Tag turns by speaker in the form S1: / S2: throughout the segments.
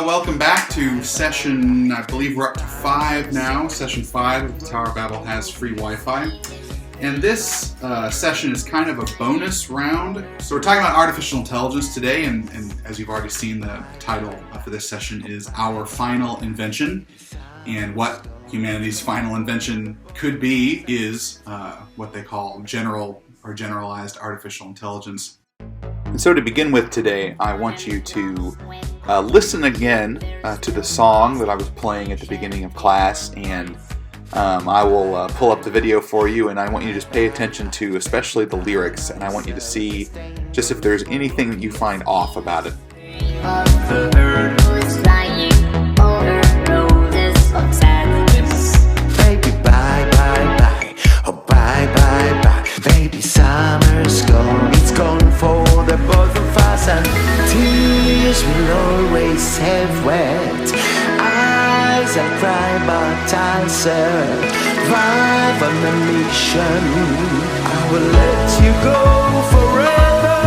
S1: Well, welcome back to session, I believe we're up to 5 now, session 5 of the Tower of Babel has free Wi-Fi. And this session is kind of a bonus round. So we're talking about artificial intelligence today, and as you've already seen, the title for this session is Our Final Invention. And what humanity's final invention could be is what they call general or generalized artificial intelligence. And so to begin with today, I want you to listen again to the song that I was playing at the beginning of class, and I will pull up the video for you, and I want you to just pay attention to especially the lyrics, and I want you to see just if there's anything that you find off about it.
S2: Baby, bye, bye, bye. Oh, bye, bye, bye. Baby, summer's gone. It's gone for the both of us, and tears will always have wet eyes that cry, but I'll survive on a mission. I will let you go forever.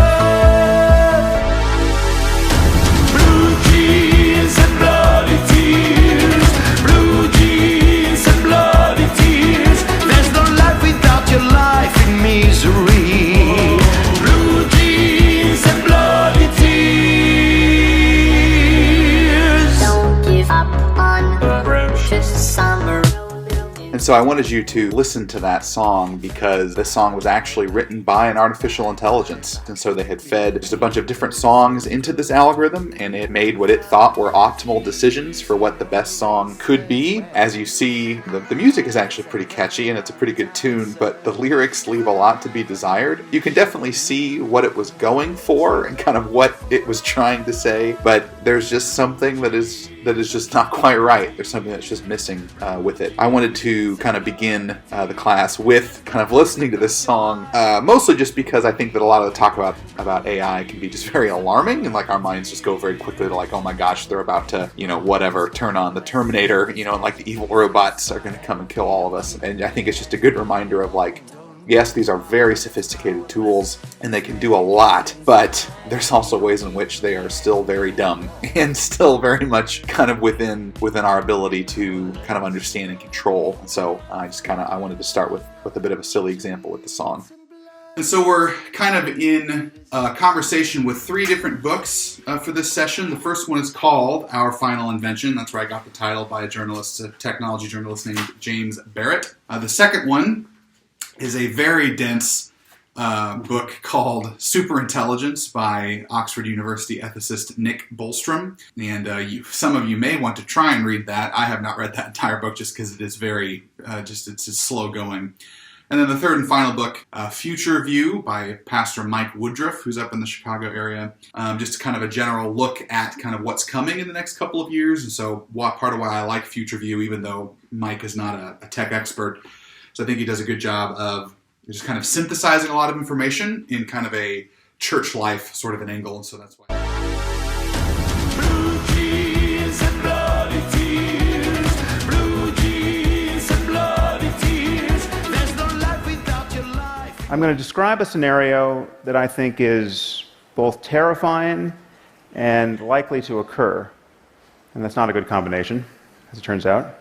S2: Blue jeans and bloody tears, blue jeans and bloody tears. There's no life without your life in misery. Blue jeans and bloody tears.
S3: Don't give up on the precious summer.
S1: And so I wanted you to listen to that song because this song was actually written by an artificial intelligence. And so they had fed just a bunch of different songs into this algorithm, and it made what it thought were optimal decisions for what the best song could be. As you see, the music is actually pretty catchy and it's a pretty good tune, but the lyrics leave a lot to be desired. You can definitely see what it was going for and kind of what it was trying to say, but there's just something that is just not quite right. There's something that's just missing with it. I wanted to kind of begin the class with kind of listening to this song, mostly just because I think that a lot of the talk about AI can be just very alarming, and like our minds just go very quickly to like, oh my gosh, they're about to, whatever, turn on the Terminator, and like the evil robots are going to come and kill all of us. And I think it's just a good reminder of like, yes, these are very sophisticated tools and they can do a lot, but there's also ways in which they are still very dumb and still very much kind of within our ability to kind of understand and control. And so I wanted to start with a bit of a silly example with the song. And so we're kind of in a conversation with 3 different books for this session. The first one is called Our Final Invention. That's where I got the title by a technology journalist named James Barrett. The second one is a very dense book called Superintelligence by Oxford University ethicist Nick Bostrom. And some of you may want to try and read that. I have not read that entire book just because it is very, it's slow going. And then the third and final book, Future View by Pastor Mike Woodruff, who's up in the Chicago area. Just kind of a general look at kind of what's coming in the next couple of years. And so part of why I like Future View, even though Mike is not a tech expert, so I think he does a good job of just kind of synthesizing a lot of information in kind of a church life sort of an angle, and so that's why.
S2: Blue jeans and bloody tears, blue jeans and bloody tears. There's no life without your life.
S4: I'm going to describe a scenario that I think is both terrifying and likely to occur. And that's not a good combination, as it turns out.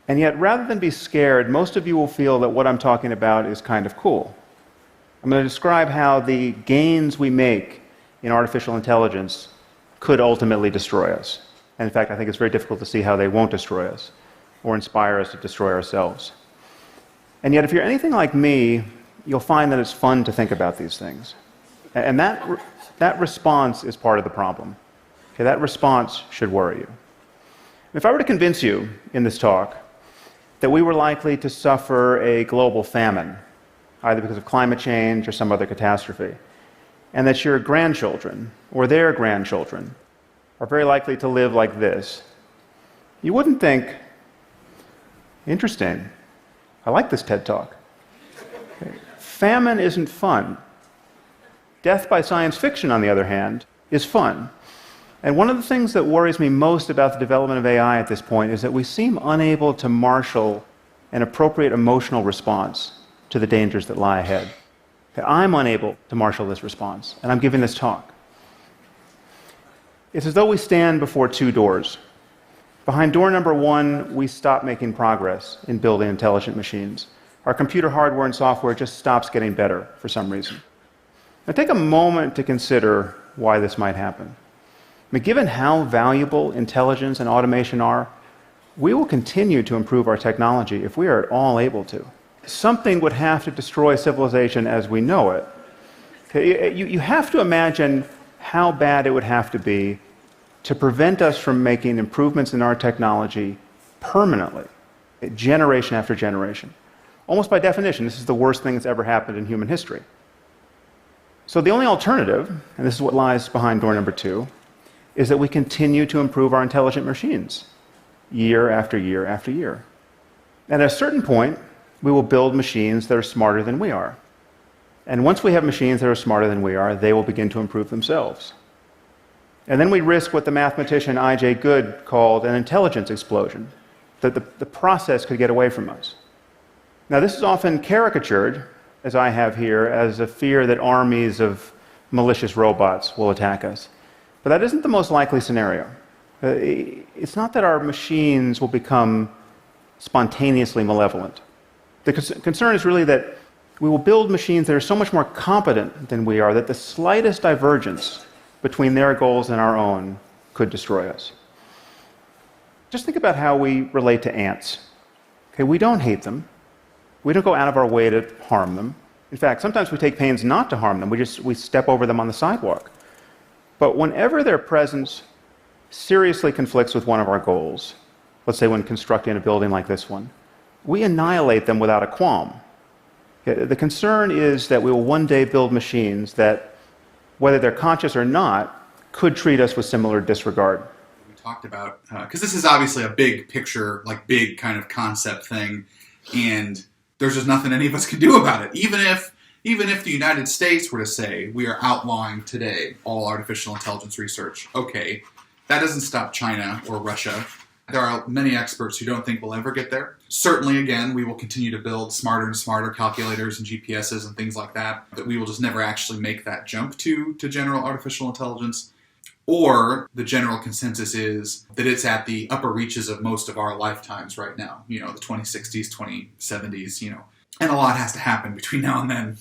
S4: And yet, rather than be scared, most of you will feel that what I'm talking about is kind of cool. I'm going to describe how the gains we make in artificial intelligence could ultimately destroy us. And in fact, I think it's very difficult to see how they won't destroy us or inspire us to destroy ourselves. And yet, if you're anything like me, you'll find that it's fun to think about these things. And that response is part of the problem. Okay, that response should worry you. If I were to convince you in this talk that we were likely to suffer a global famine, either because of climate change or some other catastrophe, and that your grandchildren or their grandchildren are very likely to live like this, you wouldn't think, interesting, I like this TED Talk. Okay. Famine isn't fun. Death by science fiction, on the other hand, is fun. And one of the things that worries me most about the development of AI at this point is that we seem unable to marshal an appropriate emotional response to the dangers that lie ahead. I'm unable to marshal this response, and I'm giving this talk. It's as though we stand before two doors. Behind door number one, we stop making progress in building intelligent machines. Our computer hardware and software just stops getting better for some reason. Now take a moment to consider why this might happen. I mean, given how valuable intelligence and automation are, we will continue to improve our technology if we are at all able to. Something would have to destroy civilization as we know it. Okay, you have to imagine how bad it would have to be to prevent us from making improvements in our technology permanently, generation after generation. Almost by definition, this is the worst thing that's ever happened in human history. So the only alternative, and this is what lies behind door number two, is that we continue to improve our intelligent machines year after year after year. And at a certain point, we will build machines that are smarter than we are. And once we have machines that are smarter than we are, they will begin to improve themselves. And then we risk what the mathematician I.J. Good called an intelligence explosion, that the process could get away from us. Now, this is often caricatured, as I have here, as a fear that armies of malicious robots will attack us. But that isn't the most likely scenario. It's not that our machines will become spontaneously malevolent. The concern is really that we will build machines that are so much more competent than we are that the slightest divergence between their goals and our own could destroy us. Just think about how we relate to ants. Okay, we don't hate them. We don't go out of our way to harm them. In fact, sometimes we take pains not to harm them. We step over them on the sidewalk. But whenever their presence seriously conflicts with one of our goals, let's say when constructing a building like this one, we annihilate them without a qualm. Okay, the concern is that we will one day build machines that, whether they're conscious or not, could treat us with similar disregard.
S1: We talked about, because this is obviously a big picture, like big kind of concept thing, and there's just nothing any of us can do about it. Even if the United States were to say, we are outlawing today all artificial intelligence research, okay, that doesn't stop China or Russia. There are many experts who don't think we'll ever get there. Certainly, again, we will continue to build smarter and smarter calculators and GPSs and things like that, but we will just never actually make that jump to general artificial intelligence. Or the general consensus is that it's at the upper reaches of most of our lifetimes right now, the 2060s, 2070s, and a lot has to happen between now and then,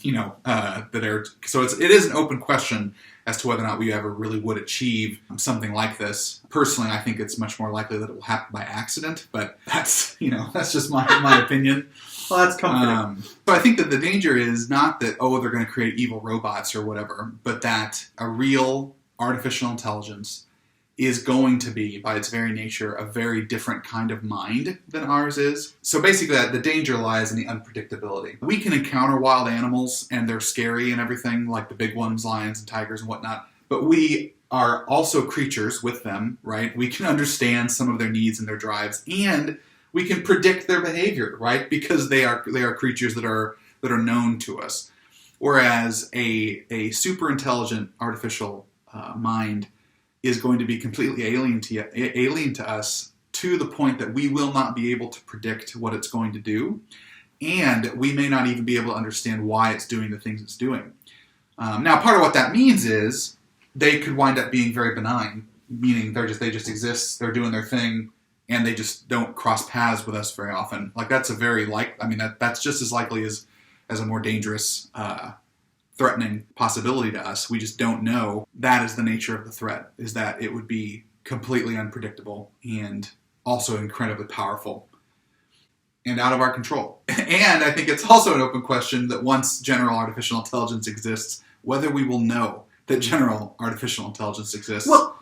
S1: so it is an open question as to whether or not we ever really would achieve something like this. Personally, I think it's much more likely that it will happen by accident, but that's just my opinion.
S5: Well, that's comforting.
S1: So I think that the danger is not that, they're going to create evil robots or whatever, but that a real artificial intelligence is going to be, by its very nature, a very different kind of mind than ours is. So basically, the danger lies in the unpredictability. We can encounter wild animals, and they're scary and everything, like the big ones, lions and tigers and whatnot, but we are also creatures with them, right? We can understand some of their needs and their drives, and we can predict their behavior, right? Because they are creatures that are known to us. Whereas a super intelligent artificial mind is going to be completely alien to us, to the point that we will not be able to predict what it's going to do, and we may not even be able to understand why it's doing the things it's doing. Now, part of what that means is they could wind up being very benign, meaning they just exist, they're doing their thing, and they just don't cross paths with us very often. Like that's that's just as likely as a more dangerous, threatening possibility to us. We just don't know. That is the nature of the threat, is that it would be completely unpredictable and also incredibly powerful and out of our control. And I think it's also an open question that once general artificial intelligence exists, whether we will know that general artificial intelligence exists.
S5: Well,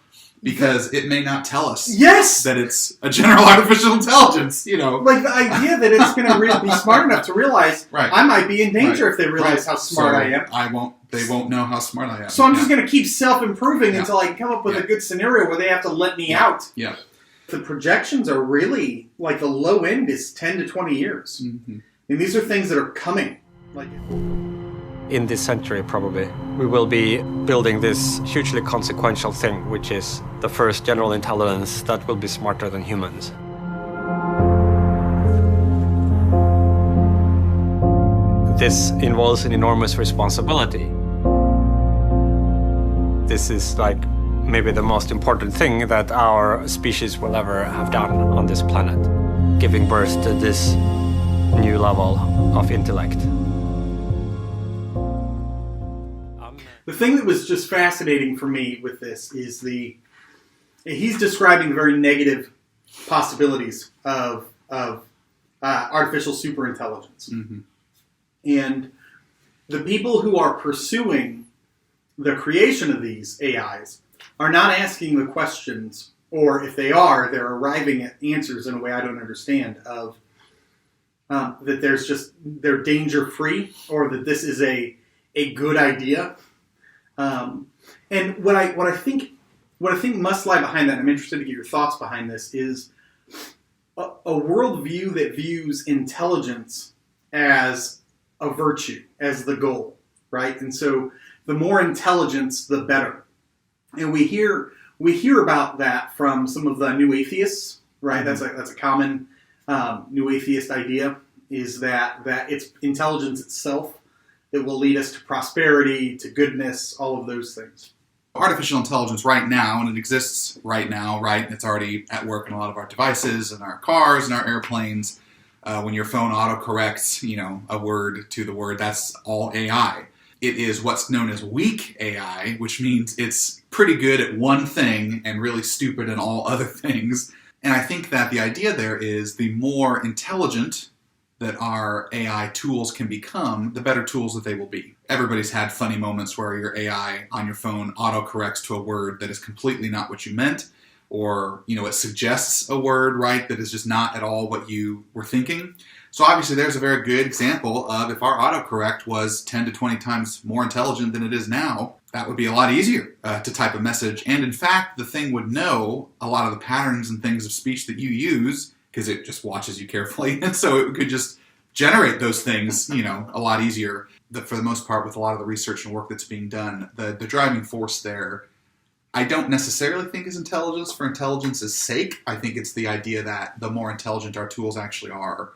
S1: because it may not tell us
S5: yes!
S1: that it's a general artificial intelligence,
S5: Like the idea that it's going to be smart enough to realize
S1: right.
S5: I might be in danger if they realize how smart I am.
S1: They won't know how smart I am.
S5: So I'm just going to keep self-improving until I come up with a good scenario where they have to let me out.
S1: Yeah.
S5: The projections are really, like the low end is 10 to 20 years.
S1: Mm-hmm.
S5: And these are things that are coming.
S6: In this century, probably, we will be building this hugely consequential thing, which is the first general intelligence that will be smarter than humans. This involves an enormous responsibility. This is like maybe the most important thing that our species will ever have done on this planet, giving birth to this new level of intellect.
S5: The thing that was just fascinating for me with this is he's describing very negative possibilities of artificial superintelligence. Mm-hmm. And the people who are pursuing the creation of these AIs are not asking the questions, or if they are, they're arriving at answers in a way I don't understand, of that they're danger free, or that this is a good idea. And what I think must lie behind that, and I'm interested to get your thoughts behind this, is a worldview that views intelligence as a virtue, as the goal, right? And so the more intelligence, the better. And we hear about that from some of the new atheists, right? That's a common new atheist idea, is that it's intelligence itself that will lead us to prosperity, to goodness, all of those things.
S1: Artificial intelligence right now, and it exists right now, right? It's already at work in a lot of our devices, and our cars, and our airplanes. When your phone autocorrects, a word to the word, that's all AI. It is what's known as weak AI, which means it's pretty good at one thing and really stupid at all other things. And I think that the idea there is the more intelligent that our AI tools can become, the better tools that they will be. Everybody's had funny moments where your AI on your phone autocorrects to a word that is completely not what you meant, or it suggests a word, right, that is just not at all what you were thinking. So obviously there's a very good example of if our autocorrect was 10 to 20 times more intelligent than it is now, that would be a lot easier to type a message. And in fact, the thing would know a lot of the patterns and things of speech that you use, because it just watches you carefully. And so it could just generate those things, a lot easier. For the most part, with a lot of the research and work that's being done, the driving force there, I don't necessarily think is intelligence for intelligence's sake. I think it's the idea that the more intelligent our tools actually are,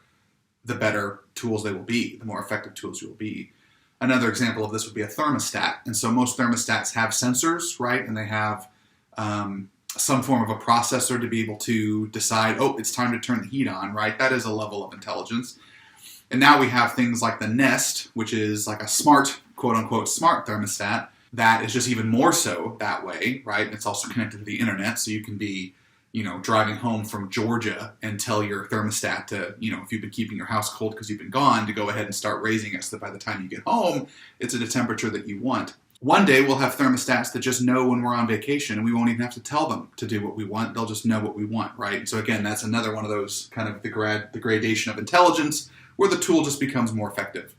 S1: the better tools they will be, the more effective tools you will be. Another example of this would be a thermostat. And so most thermostats have sensors, right? And they have some form of a processor to be able to decide, it's time to turn the heat on, right? That is a level of intelligence. And now we have things like the Nest, which is like a smart, quote-unquote, smart thermostat that is just even more so that way, right? And it's also connected to the internet, so you can be, driving home from Georgia and tell your thermostat to, if you've been keeping your house cold because you've been gone, to go ahead and start raising it so that by the time you get home, it's at a temperature that you want. One day we'll have thermostats that just know when we're on vacation, and we won't even have to tell them to do what we want. They'll just know what we want, right? So again, that's another one of those kind of the gradation of intelligence, where the tool just becomes more effective.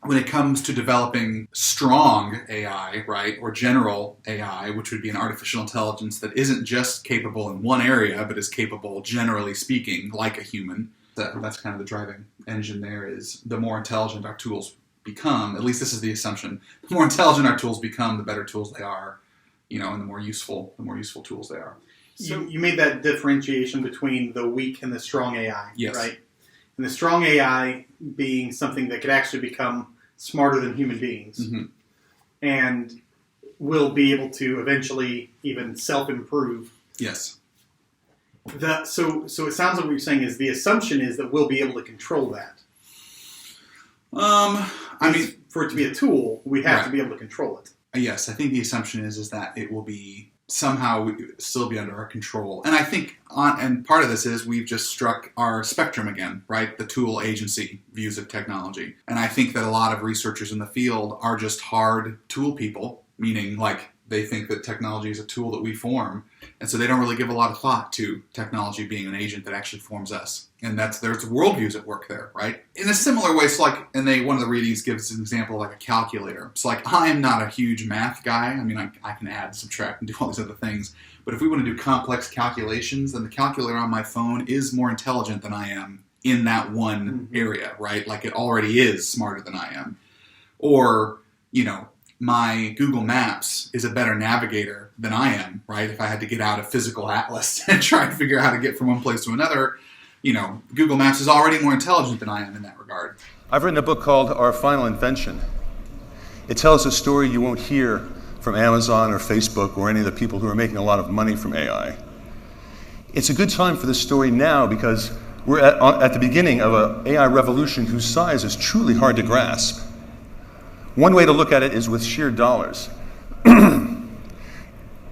S1: When it comes to developing strong AI, right, or general AI, which would be an artificial intelligence that isn't just capable in one area, but is capable, generally speaking, like a human, that's kind of the driving engine there, is the more intelligent our tools become, at least this is the assumption, the more intelligent our tools become, the better tools they are, and the more useful tools they are.
S5: So you made that differentiation between the weak and the strong AI,
S1: yes,
S5: right? And the strong AI being something that could actually become smarter than human beings, mm-hmm. and will be able to eventually even self-improve.
S1: Yes.
S5: So it sounds like what you're saying is the assumption is that we'll be able to control that. For it to be a tool, we have to be able to control it.
S1: Yes, I think the assumption is that it will be somehow still be under our control. And I think, and part of this is we've just struck our spectrum again, right? The tool agency views of technology. And I think that a lot of researchers in the field are just hard tool people, meaning like they think that technology is a tool that we form. And so they don't really give a lot of thought to technology being an agent that actually forms us. And there's worldviews at work there, right? In a similar way, so like, one of the readings gives an example like a calculator. It's like, I'm not a huge math guy. I mean, I can add, subtract, and do all these other things. But if we want to do complex calculations, then the calculator on my phone is more intelligent than I am in that one area, right? Like it already is smarter than I am. Or, my Google Maps is a better navigator than I am, right? If I had to get out a physical atlas and try and figure out how to get from one place to another, Google Maps is already more intelligent than I am in that regard.
S7: I've written a book called Our Final Invention. It tells a story you won't hear from Amazon or Facebook or any of the people who are making a lot of money from AI. It's a good time for this story now because we're at the beginning of an AI revolution whose size is truly hard to grasp. One way to look at it is with sheer dollars.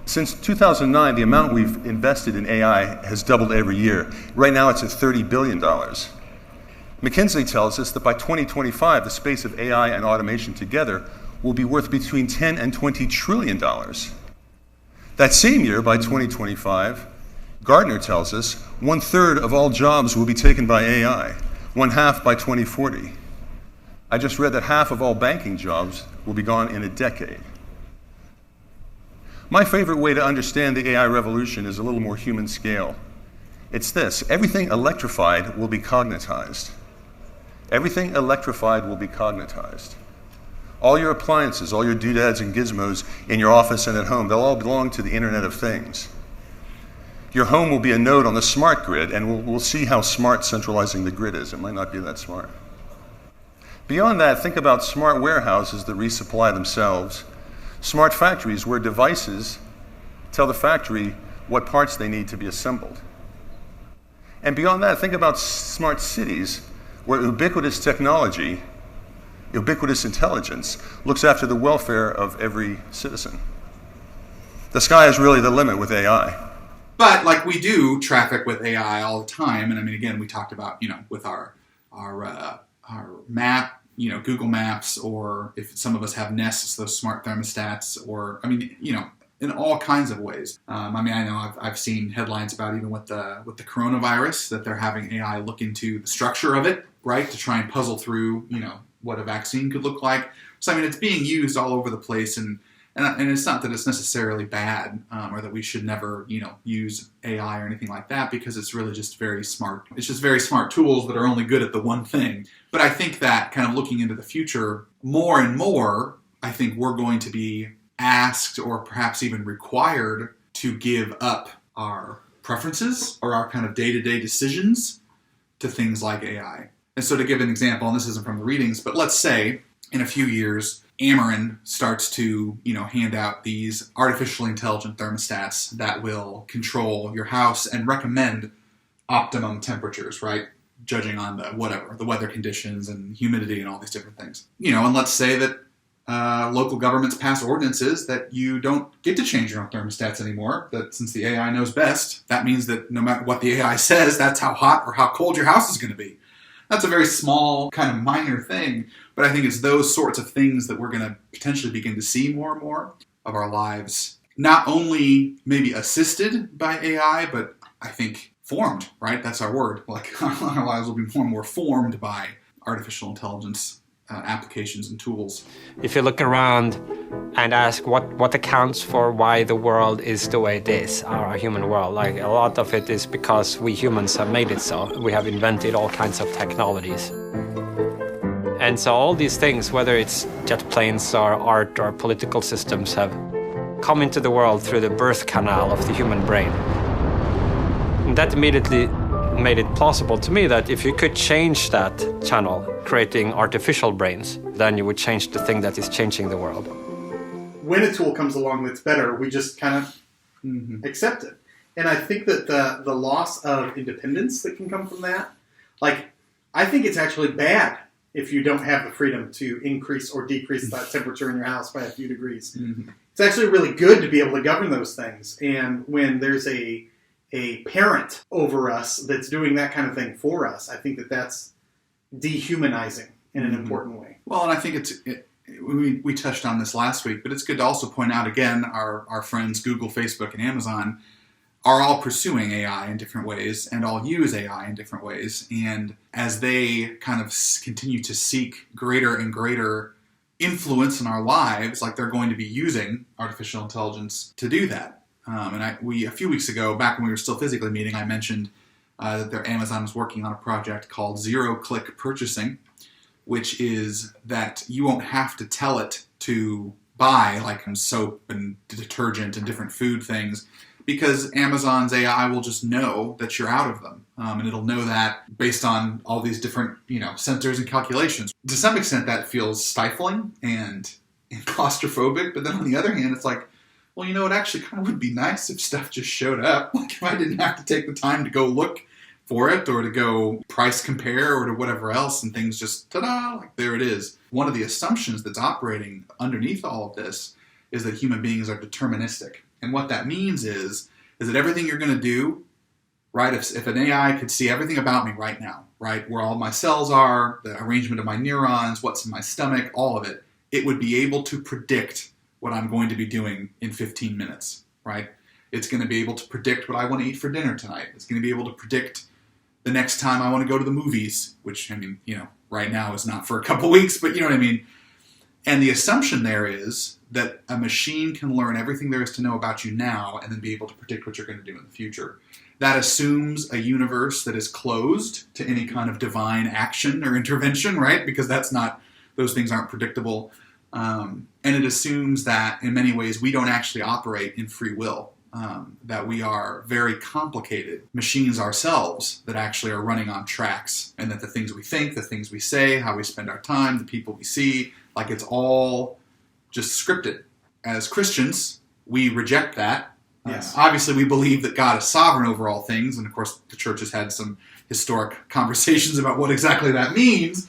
S7: Since 2009, the amount we've invested in AI has doubled every year. Right now it's at $30 billion. McKinsey tells us that by 2025, the space of AI and automation together will be worth between 10 and $20 trillion. That same year, by 2025, Gartner tells us 1/3 of all jobs will be taken by AI, 1/2 by 2040. I just read that half of all banking jobs will be gone in a decade. My favorite way to understand the AI revolution is a little more human scale. It's this: everything electrified will be cognitized. Everything electrified will be cognitized. All your appliances, all your doodads and gizmos in your office and at home, they'll all belong to the Internet of Things. Your home will be a node on the smart grid, and we'll see how smart centralizing the grid is. It might not be that smart. Beyond that, think about smart warehouses that resupply themselves, smart factories where devices tell the factory what parts they need to be assembled. And beyond that, think about smart cities where ubiquitous technology, ubiquitous intelligence, looks after the welfare of every citizen. The sky is really the limit with AI.
S1: But like we do traffic with AI all the time, and I mean, again, we talked about, with our map, Google Maps, or if some of us have Nests, those smart thermostats, or I mean, in all kinds of ways. I know I've seen headlines about even with the coronavirus that they're having AI look into the structure of it, right, to try and puzzle through, what a vaccine could look like. So I mean, it's being used all over the place, and it's not that it's necessarily bad or that we should never, use AI or anything like that, because it's really just very smart. It's just very smart tools that are only good at the one thing. But I think that kind of looking into the future, more and more, I think we're going to be asked or perhaps even required to give up our preferences or our kind of day-to-day decisions to things like AI. And so to give an example, and this isn't from the readings, but let's say in a few years, Ameren starts to, hand out these artificially intelligent thermostats that will control your house and recommend optimum temperatures, right? Judging on the weather conditions and humidity and all these different things. And let's say that local governments pass ordinances that you don't get to change your own thermostats anymore, that since the AI knows best, that means that no matter what the AI says, that's how hot or how cold your house is going to be. That's a very small, kind of minor thing, but I think it's those sorts of things that we're going to potentially begin to see more and more of our lives. Not only maybe assisted by AI, but I think formed, right? That's our word. Like our lives will be more and more formed by artificial intelligence applications and tools.
S6: If you look around and ask what accounts for why the world is the way it is, our human world, like a lot of it is because we humans have made it so. We have invented all kinds of technologies. And so all these things, whether it's jet planes or art or political systems, have come into the world through the birth canal of the human brain. And that immediately made it plausible to me that if you could change that channel, creating artificial brains, then you would change the thing that is changing the world.
S5: When a tool comes along that's better, we just kind of accept it. And I think that the loss of independence that can come from that, I think it's actually bad if you don't have the freedom to increase or decrease that temperature in your house by a few degrees. Mm-hmm. It's actually really good to be able to govern those things. And when there's a parent over us that's doing that kind of thing for us, I think that that's dehumanizing in an important way.
S1: Well, and I think we touched on this last week, but it's good to also point out again, our friends Google, Facebook, and Amazon are all pursuing AI in different ways and all use AI in different ways. And as they kind of continue to seek greater and greater influence in our lives, they're going to be using artificial intelligence to do that. And a few weeks ago, back when we were still physically meeting, I mentioned that Amazon was working on a project called zero-click purchasing, which is that you won't have to tell it to buy soap and detergent and different food things, because Amazon's AI will just know that you're out of them. And it'll know that based on all these different sensors and calculations. To some extent, that feels stifling and and claustrophobic. But then on the other hand, it's like, well, it actually kind of would be nice if stuff just showed up. Like if I didn't have to take the time to go look for it or to go price compare or to whatever else, and things just, ta-da, like there it is. One of the assumptions that's operating underneath all of this is that human beings are deterministic. And what that means is that everything you're going to do, right, if an AI could see everything about me right now, right, where all my cells are, the arrangement of my neurons, what's in my stomach, all of it, it would be able to predict what I'm going to be doing in 15 minutes, right? It's going to be able to predict what I want to eat for dinner tonight. It's going to be able to predict the next time I want to go to the movies, which, right now is not for a couple weeks, but you know what I mean? And the assumption there is that a machine can learn everything there is to know about you now and then be able to predict what you're going to do in the future. That assumes a universe that is closed to any kind of divine action or intervention, right? Because those things aren't predictable. And it assumes that in many ways we don't actually operate in free will. That we are very complicated machines ourselves that actually are running on tracks, and that the things we think, the things we say, how we spend our time, the people we see, like it's all just scripted. As Christians, we reject that.
S5: Yes.
S1: Obviously, we believe that God is sovereign over all things, and of course, the church has had some historic conversations about what exactly that means.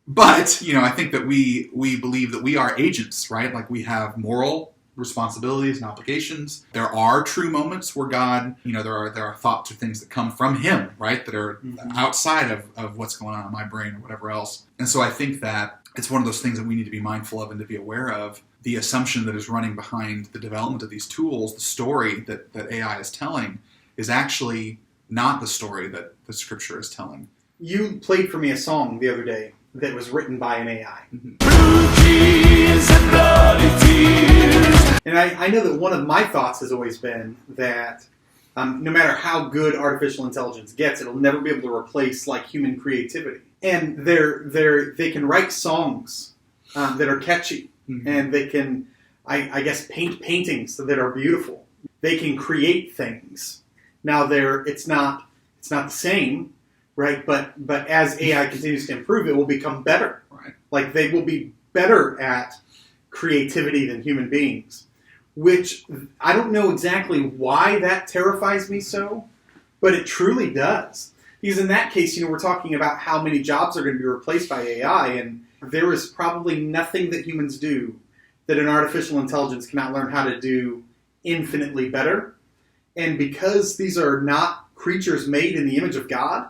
S1: But, I think that we believe that we are agents, right? Like we have moral responsibilities and obligations. There are true moments where God, there are thoughts or things that come from Him, right? That are outside of what's going on in my brain or whatever else. And so I think that it's one of those things that we need to be mindful of and to be aware of. The assumption that is running behind the development of these tools, the story that AI is telling, is actually not the story that the Scripture is telling.
S5: You played for me a song the other day that was written by an AI. And I know that one of my thoughts has always been that no matter how good artificial intelligence gets, it'll never be able to replace like human creativity. And they can write songs that are catchy, and they can, I guess, paint paintings that are beautiful. They can create things. Now it's not the same, right? But as AI continues to improve, it will become better.
S1: Right.
S5: Like they will be better at creativity than human beings. Which I don't know exactly why that terrifies me so, but it truly does. Because in that case, we're talking about how many jobs are going to be replaced by AI, and there is probably nothing that humans do that an artificial intelligence cannot learn how to do infinitely better. And because these are not creatures made in the image of God,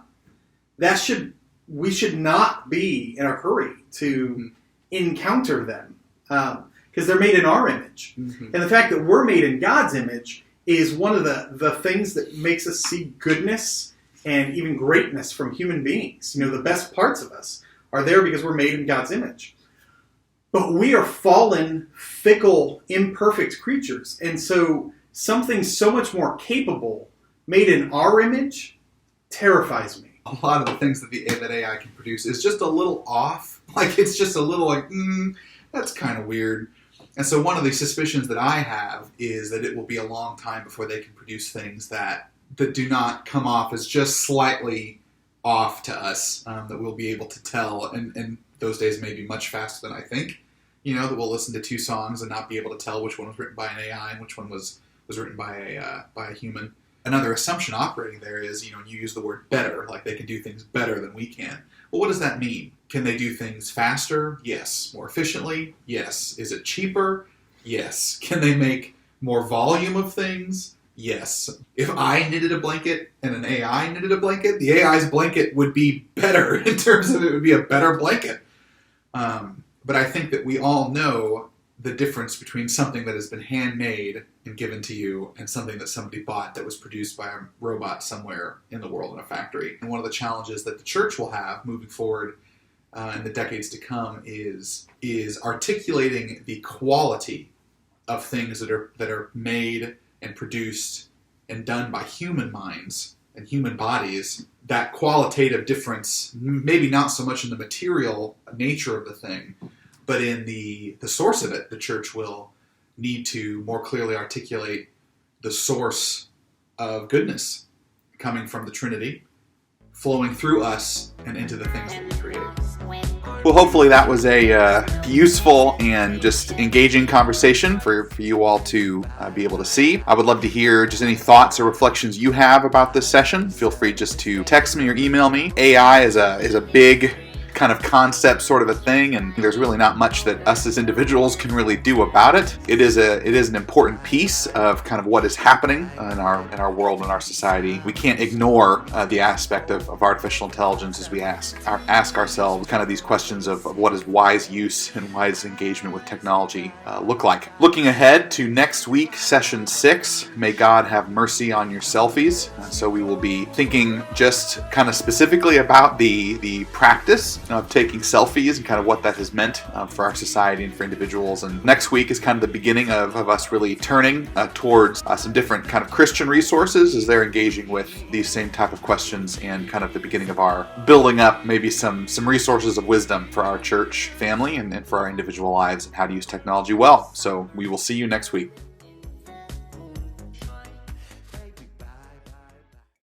S5: we should not be in a hurry to encounter them. Because they're made in our image. And the fact that we're made in God's image is one of the things that makes us see goodness and even greatness from human beings. The best parts of us are there because we're made in God's image. But we are fallen, fickle, imperfect creatures. And so something so much more capable, made in our image, terrifies me.
S1: A lot of the things that AI can produce is just a little off. Like, it's just a little like, that's kind of weird. And so one of the suspicions that I have is that it will be a long time before they can produce things that do not come off as just slightly off to us, that we'll be able to tell. And those days may be much faster than I think. That we'll listen to two songs and not be able to tell which one was written by an AI and which one was written by a human. Another assumption operating there is, you use the word better, like they can do things better than we can. Well, what does that mean? Can they do things faster? Yes. More efficiently? Yes. Is it cheaper? Yes. Can they make more volume of things? Yes. If I knitted a blanket and an AI knitted a blanket, the AI's blanket would be better in terms of it would be a better blanket. But I think that we all know the difference between something that has been handmade and given to you and something that somebody bought that was produced by a robot somewhere in the world in a factory. And one of the challenges that the church will have moving forward in the decades to come is articulating the quality of things that are made and produced and done by human minds and human bodies. That qualitative difference, maybe not so much in the material nature of the thing, but in the source of it. The church will need to more clearly articulate the source of goodness coming from the Trinity, flowing through us and into the things that we create. Well, hopefully that was a useful and just engaging conversation for you all to be able to see. I would love to hear just any thoughts or reflections you have about this session. Feel free just to text me or email me. AI is a big kind of concept sort of a thing, and there's really not much that us as individuals can really do about it. It is an important piece of kind of what is happening in our world and our society. We can't ignore the aspect of artificial intelligence as we ask ourselves kind of these questions of what does wise use and wise engagement with technology look like. Looking ahead to next week, session 6, may God have mercy on your selfies. So we will be thinking just kind of specifically about the practice of taking selfies and kind of what that has meant for our society and for individuals. And next week is kind of the beginning of us really turning towards some different kind of Christian resources as they're engaging with these same type of questions, and kind of the beginning of our building up maybe some resources of wisdom for our church family and for our individual lives and how to use technology well. So we will see you next week.